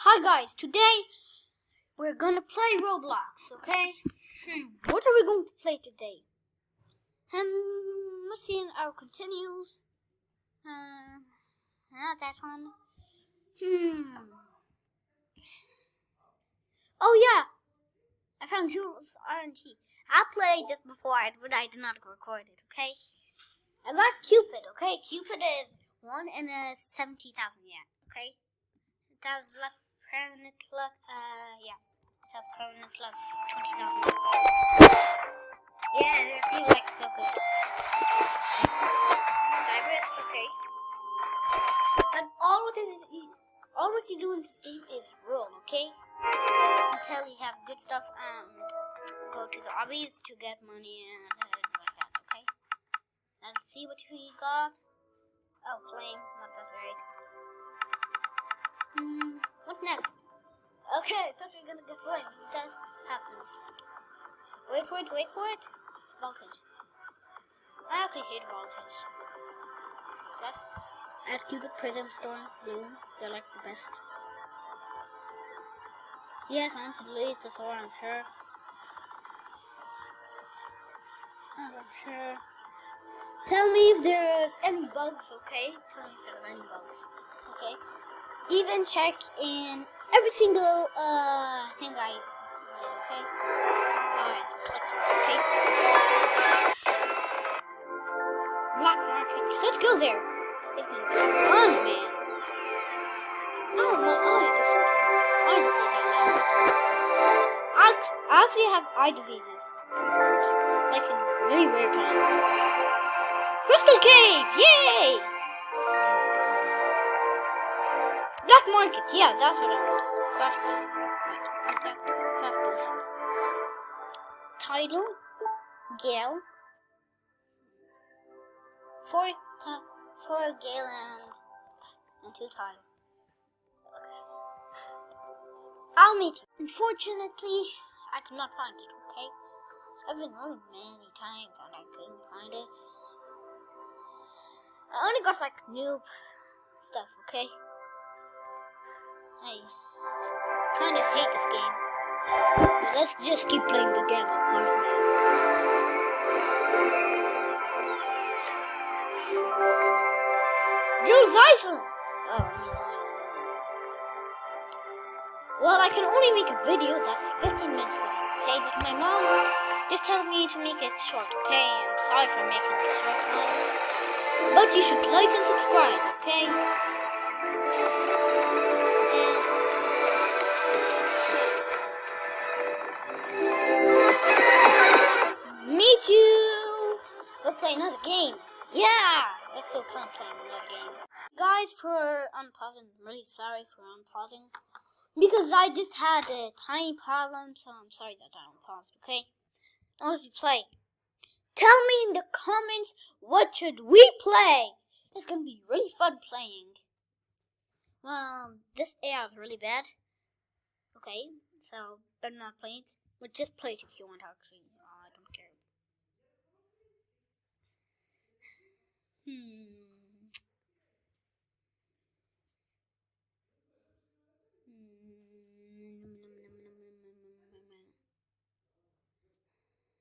Hi guys, today we're gonna play Roblox, okay? What are we going to play today? Let's see in our continues. Not that one. Oh yeah, I found Jules RNG. I played this before, but I did not record it, okay? I got Cupid, okay? Cupid is 1 in 70,000, yeah, okay? That's luck, permanent luck, yeah. That's permanent luck, 20,000. Yeah, I feel like so good. Cyrus, okay. But all what you do in this game is roll, okay? Until you have good stuff and go to the hobbies to get money and like that, okay? Let's see what we got. Oh, flame, not that great. What's next? Okay, I thought we were gonna get flame. It does happen. Wait for it. Voltage. I actually hate voltage. That. Add Cupid, Prism, Storm, Bloom. They're like the best. Yes, I want to delete this or I'm sure. Tell me if there's any bugs, okay? Tell me if there's any bugs, okay? Even check in every single thing I did, okay? Alright, click okay? Black market, let's go there. It's gonna be fun, man. Oh, my eyes are something. Eye disease are low. I actually have eye diseases sometimes, like in really rare times. Crystal Cave! Yay! Black Market! Yeah, that's what I want. Craft potions. Tidal. Gale. Four Gale and 2 Tidal. Okay. I'll meet you. Unfortunately, I could not find it, okay? I've been rolling many times and I couldn't find it. I only got like noob stuff, okay? I kind of hate this game. But let's just keep playing the game apart, man. Jules Iceland! Oh, no. Well, I can only make a video that's 15 minutes long, okay? But my mom just tells me to make it short, okay? I'm sorry for making it short, Mom. But you should like and subscribe, okay? And meet you! We'll play another game. Yeah! That's so fun playing another game. Guys, for unpausing, I'm really sorry for unpausing. Because I just had a tiny problem, so I'm sorry that I unpaused, okay? Now let's play. Tell me in the comments, what should we play? It's gonna be really fun playing. Well, this AI is really bad. Okay, so better not play it. But just play it if you want, actually. I don't care.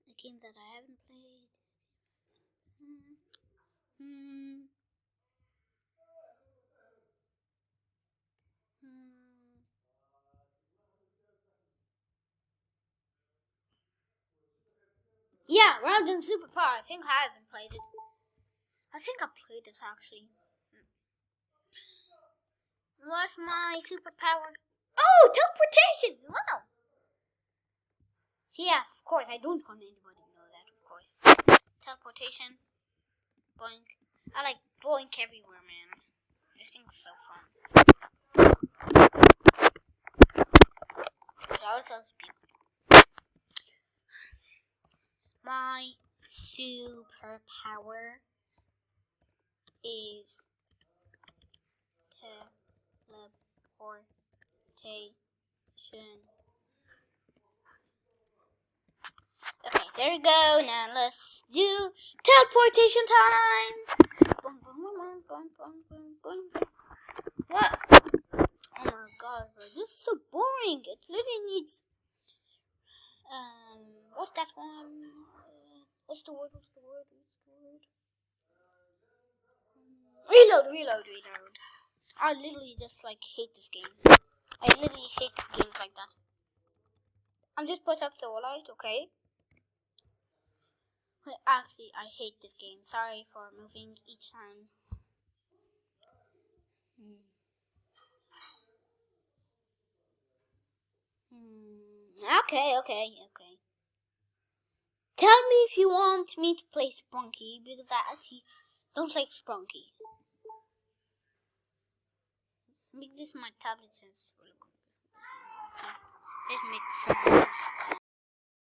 A game that I haven't played. Yeah, Random Superpower. I think I haven't played it. I think I played it actually. What's my superpower? Oh, teleportation! Wow. Yeah, of course. I don't want anybody to know that, of course. Teleportation. Boink. I like boink everywhere, man. This thing's so fun. My superpower is teleportation. Okay, there we go. Now let's do teleportation time. Boom, boom, boom, boom, boom, boom, boom. What? Oh my god, bro, this is so boring. It literally needs. What's that one? What's the word? Reload. I literally just like hate this game. I literally hate games like that. I'm just put up the light, okay? Actually, I hate this game. Sorry for moving each time. Okay. Tell me if you want me to play Sprunky, because I actually don't like Sprunky. Because my tablet is really good. Let's make some noise.